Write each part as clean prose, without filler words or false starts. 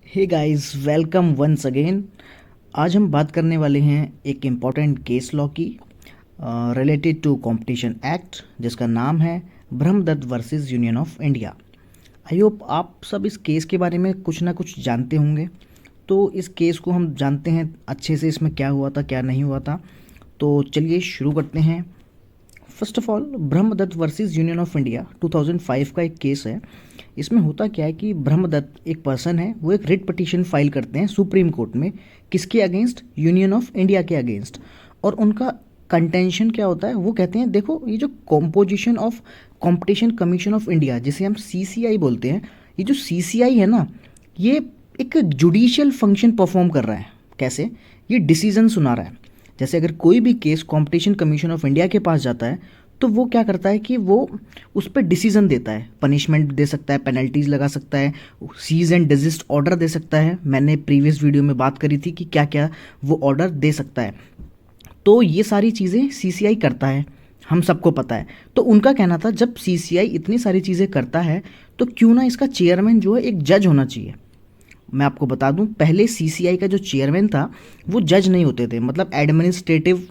हे guys, welcome once again. आज हम बात करने वाले हैं एक इम्पॉर्टेंट केस लॉ की रिलेटेड टू कंपटीशन एक्ट, जिसका नाम है Brahmadutt versus union of India. I hope आप सब इस केस के बारे में कुछ ना कुछ जानते होंगे। तो इस केस को हम जानते हैं अच्छे से, इसमें क्या हुआ था क्या नहीं हुआ था। तो चलिए शुरू करते हैं। First of all, Brahmadutt versus union of India 2005 का एक केस है। इसमें होता क्या है कि ब्रह्मदत्त एक पर्सन है, वो एक रिट पिटीशन फाइल करते हैं सुप्रीम कोर्ट में। किसके अगेंस्ट? यूनियन ऑफ इंडिया के अगेंस्ट। और उनका कंटेंशन क्या होता है? वो कहते हैं देखो, ये जो composition of competition commission of India, जिसे हम सीसीआई बोलते हैं, ये जो सीसीआई है ना, ये एक जुडिशियल फंक्शन परफॉर्म कर रहा है। कैसे? ये डिसीजन सुना रहा है। जैसे अगर कोई भी case competition commission of India के पास जाता है तो वो क्या करता है कि वो उस पर डिसीजन देता है, पनिशमेंट दे सकता है, पेनल्टीज लगा सकता है, सीज एंड डिजिस्ट ऑर्डर दे सकता है। मैंने प्रीवियस वीडियो में बात करी थी कि क्या क्या वो ऑर्डर दे सकता है। तो ये सारी चीज़ें सीसीआई करता है, हम सबको पता है। तो उनका कहना था जब सीसीआई इतनी सारी चीज़ें करता है तो क्यों ना इसका चेयरमैन जो है एक जज होना चाहिए। मैं आपको बता दूं, पहले सीसीआई का जो चेयरमैन था वो जज नहीं होते थे, मतलब एडमिनिस्ट्रेटिव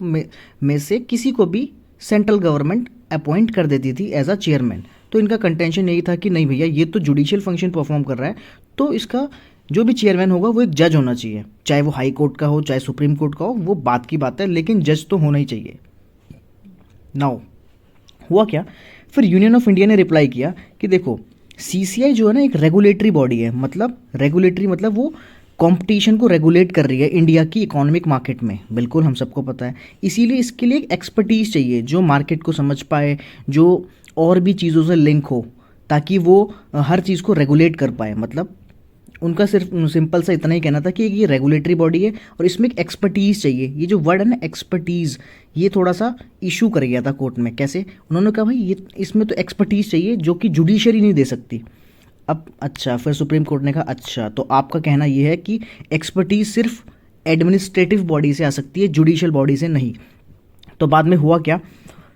में से किसी को भी सेंट्रल गवर्नमेंट अपॉइंट कर देती थी एज अ चेयरमैन। तो इनका कंटेंशन यही था कि नहीं भैया, ये तो जुडिशियल फंक्शन परफॉर्म कर रहा है, तो इसका जो भी चेयरमैन होगा वो एक जज होना चाहिए। चाहे वो हाई कोर्ट का हो, चाहे सुप्रीम कोर्ट का हो, वो बात की बात है, लेकिन जज तो होना ही चाहिए। नाउ हुआ क्या, फिर यूनियन ऑफ इंडिया ने रिप्लाई किया कि देखो, सीसीआई जो है ना एक रेगुलेटरी बॉडी है। मतलब रेगुलेटरी मतलब वो कंपटीशन को रेगुलेट कर रही है इंडिया की इकोनॉमिक मार्केट में, बिल्कुल हम सबको पता है। इसीलिए इसके लिए एक एक्सपर्टीज चाहिए जो मार्केट को समझ पाए, जो और भी चीज़ों से लिंक हो, ताकि वो हर चीज़ को रेगुलेट कर पाए। मतलब उनका सिर्फ सिंपल सा इतना ही कहना था कि ये रेगुलेटरी बॉडी है और इसमें एक एक्सपर्टीज़ चाहिए। ये जो वर्ड है ना एक्सपर्टीज़, ये थोड़ा सा इशू कर गया था कोर्ट में। कैसे? उन्होंने कहा भाई ये इसमें तो एक्सपर्टीज़ चाहिए जो कि जुडिशरी नहीं दे सकती। अब अच्छा, फिर सुप्रीम कोर्ट ने कहा अच्छा, तो आपका कहना ये है कि एक्सपर्टीज़ सिर्फ एडमिनिस्ट्रेटिव बॉडी से आ सकती है, जुडिशियल बॉडी से नहीं। तो बाद में हुआ क्या,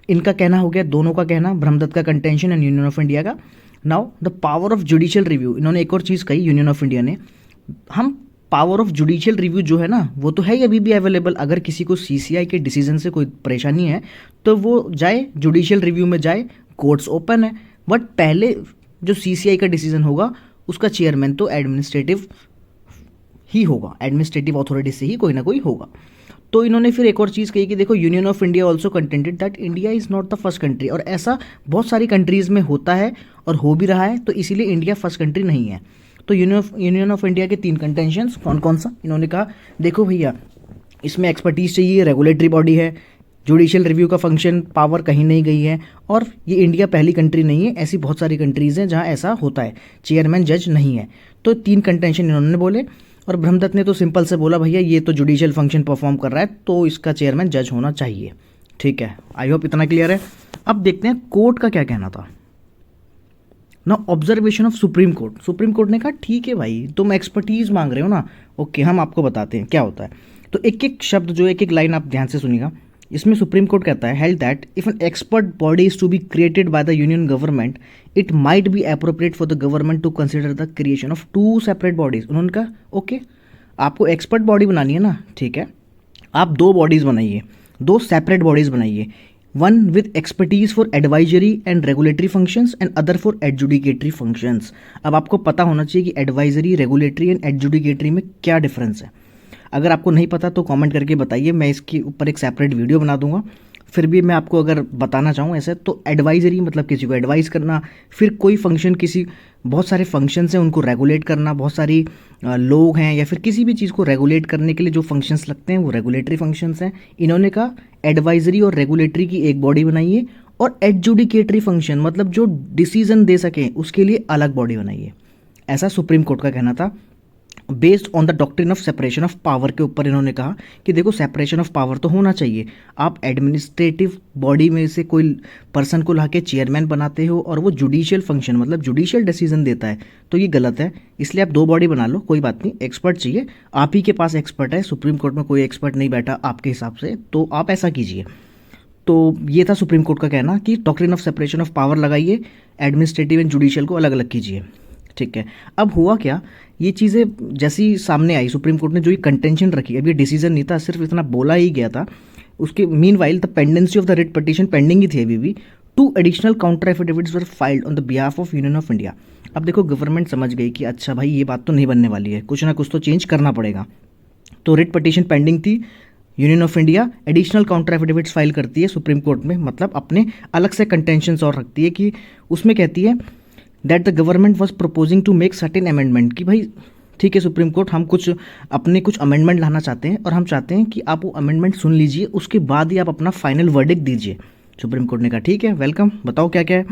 इनका कहना हो गया, दोनों का कहना, ब्रह्मदत्त का contention and union of India का। Now the power of judicial review, इन्होंने एक और चीज़ कही यूनियन ऑफ इंडिया ने, हम पावर ऑफ जुडिशियल रिव्यू जो है ना वो तो है ही अभी भी अवेलेबल। अगर किसी को सीसीआई के डिसीजन से कोई परेशानी है तो वो जाए जुडिशियल रिव्यू में जाए, कोर्ट्स ओपन है। बट पहले जो सीसीआई का डिसीजन होगा उसका चेयरमैन तो एडमिनिस्ट्रेटिव ही होगा, एडमिनिस्ट्रेटिव अथॉरिटी से ही कोई ना कोई होगा। तो इन्होंने फिर एक और चीज़ कही कि देखो, union of India also contented that India is not the first country. और ऐसा बहुत सारी कंट्रीज़ में होता है और हो भी रहा है, तो इसीलिए इंडिया फर्स्ट कंट्री नहीं है। तो यूनियन ऑफ इंडिया के तीन कंटेंशंस कौन कौन सा? इन्होंने कहा देखो भैया, इसमें एक्सपर्टीज़ चाहिए, रेगुलेटरी बॉडी है, जुडिशियल रिव्यू का फंक्शन पावर कहीं नहीं गई है, और ये इंडिया पहली कंट्री नहीं है, ऐसी बहुत सारी कंट्रीज़ हैं जहाँ ऐसा होता है, चेयरमैन जज नहीं है। तो तीन कंटेंशन इन्होंने बोले, और ब्रह्मदत्त ने तो सिंपल से बोला भैया ये तो जुडिशियल फंक्शन परफॉर्म कर रहा है तो इसका चेयरमैन जज होना चाहिए। ठीक है, आई होप इतना क्लियर है। अब देखते हैं कोर्ट का क्या कहना था ना। Observation of supreme court, supreme court ने कहा ठीक है भाई, तुम एक्सपर्टीज मांग रहे हो ना, ओके, हम आपको बताते हैं क्या होता है। तो एक एक शब्द जो एक एक लाइन आप ध्यान से सुनिएगा। इसमें सुप्रीम कोर्ट कहता है, held that if an expert body is to be created by the union government, it might be appropriate for the government to consider the creation of two separate bodies. उन्होंने कहा okay, आपको expert body बनानी है ना, ठीक है, आप दो बॉडीज़ बनाइए, दो सेपरेट बॉडीज़ बनाइए, one with expertise for advisory and regulatory functions and other for adjudicatory functions. अब आपको पता होना चाहिए कि एडवाइजरी, रेगुलेटरी एंड एडजुडिकेटरी में क्या डिफरेंस है। अगर आपको नहीं पता तो कमेंट करके बताइए, मैं इसके ऊपर एक सेपरेट वीडियो बना दूंगा। फिर भी मैं आपको अगर बताना चाहूँ ऐसे, तो एडवाइजरी मतलब किसी को एडवाइस करना, फिर कोई फंक्शन, किसी बहुत सारे फंक्शंस हैं उनको रेगुलेट करना, बहुत सारी लोग हैं या फिर किसी भी चीज़ को रेगुलेट करने के लिए जो फंक्शंस लगते हैं वो रेगुलेटरी फंक्शंस हैं। इन्होंने कहा एडवाइजरी और रेगुलेटरी की एक बॉडी बनाइए, और एडजुडिकेटरी फंक्शन मतलब जो डिसीजन दे सकें उसके लिए अलग बॉडी बनाइए। ऐसा सुप्रीम कोर्ट का कहना था, based on the doctrine of separation of power के ऊपर। इन्होंने कहा कि देखो, सेपरेशन ऑफ पावर तो होना चाहिए। आप एडमिनिस्ट्रेटिव बॉडी में से कोई पर्सन को लाके चेयरमैन बनाते हो और वो जुडिशियल फंक्शन मतलब जुडिशियल डिसीजन देता है, तो ये गलत है। इसलिए आप दो बॉडी बना लो, कोई बात नहीं, एक्सपर्ट चाहिए, आप ही के पास एक्सपर्ट है, सुप्रीम कोर्ट में कोई एक्सपर्ट नहीं बैठा आपके हिसाब से, तो आप ऐसा कीजिए। तो ये था सुप्रीम कोर्ट का कहना कि doctrine of separation of power लगाइए, एडमिनिस्ट्रेटिव एंड जुडिशियल को अलग अलग कीजिए। ठीक है, अब हुआ क्या, ये चीज़ें जैसी सामने आई, सुप्रीम कोर्ट ने जो ये कंटेंशन रखी, अब ये डिसीजन नहीं था, सिर्फ इतना बोला ही गया था। उसके meanwhile the pendency of the writ petition pending ही थी अभी भी। 2 additional counter affidavits were filed on the behalf of union of India. अब देखो गवर्नमेंट समझ गई कि अच्छा भाई ये बात तो नहीं बनने वाली है, कुछ ना कुछ तो चेंज करना पड़ेगा। तो रिट पटिशन पेंडिंग थी, union of India additional counter affidavits file करती है सुप्रीम कोर्ट में, मतलब अपने अलग से कंटेंशंस और रखती है कि उसमें कहती है that the government was proposing to make certain amendment, कि भाई ठीक है सुप्रीम कोर्ट, हम कुछ अमेंडमेंट लाना चाहते हैं और हम चाहते हैं कि आप वो अमेंडमेंट सुन लीजिए, उसके बाद ही आप अपना फाइनल वर्डिक्ट दीजिए। सुप्रीम कोर्ट ने कहा ठीक है, वेलकम, बताओ क्या क्या है।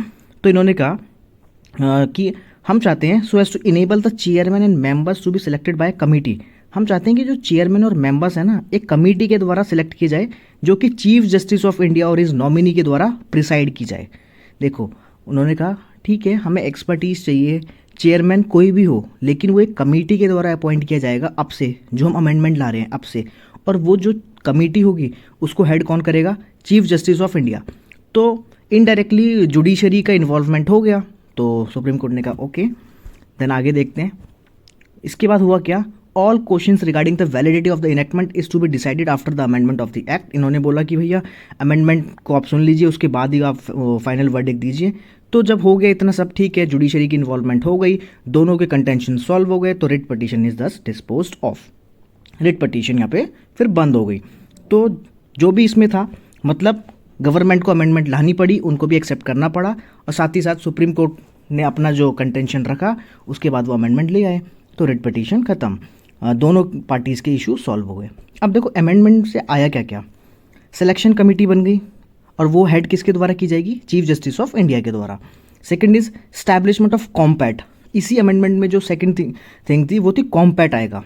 तो इन्होंने कहा कि हम चाहते हैं so as to enable the chairman and members to be selected by committee. हम चाहते हैं कि जो चेयरमैन और मेंबर्स हैं ना, एक कमेटी के द्वारा सिलेक्ट किए जाए, जो कि चीफ जस्टिस ऑफ इंडिया और इस नॉमिनी के द्वारा प्रिसाइड की जाए। देखो उन्होंने कहा ठीक है, हमें एक्सपर्टीज चाहिए, चेयरमैन कोई भी हो, लेकिन वो एक कमेटी के द्वारा अपॉइंट किया जाएगा अब से, जो हम अमेंडमेंट ला रहे हैं अब से, और वो जो कमेटी होगी उसको हेड कौन करेगा, चीफ जस्टिस ऑफ इंडिया। तो इनडायरेक्टली जुडिशरी का इन्वॉल्वमेंट हो गया। तो सुप्रीम कोर्ट ने कहा ओके, देन आगे देखते हैं। इसके बाद हुआ क्या, all questions regarding the validity of the enactment is to be decided after the amendment of the act. इन्होंने बोला कि भैया अमेंडमेंट को आप सुन लीजिए, उसके बाद ही आप फाइनल वर्डिक्ट दीजिए। तो जब हो गया इतना सब ठीक है, जुडिशरी की इन्वॉल्वमेंट हो गई, दोनों के कंटेंशन सॉल्व हो गए, तो रिट पटिशन इज दस डिस्पोज्ड ऑफ। रिट पटिशन यहाँ पे फिर बंद हो गई। तो जो भी इसमें था, मतलब गवर्नमेंट को अमेंडमेंट लानी पड़ी, उनको भी एक्सेप्ट करना पड़ा, और साथ ही साथ सुप्रीम कोर्ट ने अपना जो कंटेंशन रखा उसके बाद वो अमेंडमेंट ले आए, तो रिट पटिशन खत्म, दोनों पार्टीज़ के इशू सॉल्व हो गए। अब देखो अमेंडमेंट से आया क्या क्या, सिलेक्शन कमेटी बन गई, और वो हेड किसके द्वारा की जाएगी, चीफ जस्टिस ऑफ इंडिया के द्वारा। Second is establishment of compat. इसी अमेंडमेंट में जो सेकंड थिंग थी वो थी कॉम्पैट आएगा।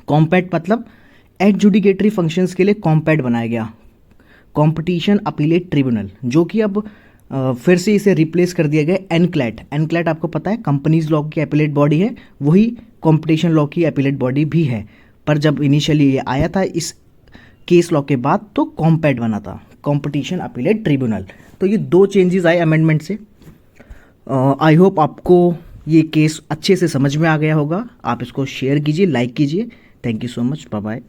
कॉम्पैट मतलब एडजुडिकेटरी फंक्शंस के लिए कॉम्पैट बनाया गया, कॉम्पिटिशन अपीलेट ट्रिब्यूनल, जो कि अब फिर से इसे रिप्लेस कर दिया गया एनक्लैट। एनक्लैट आपको पता है कंपनीज लॉ की अपीलेट बॉडी है, वही कॉम्पिटिशन लॉ की अपीलेट बॉडी भी है, पर जब इनिशियली ये आया था इस केस लॉ के बाद तो कॉम्पैट बना था, कॉम्पिटिशन अपीलेट ट्रिब्यूनल। तो ये 2 चेंजेस आए अमेंडमेंट से। आई होप आपको ये केस अच्छे से समझ में आ गया होगा। आप इसको शेयर कीजिए, लाइक कीजिए। Thank you so much, bye bye.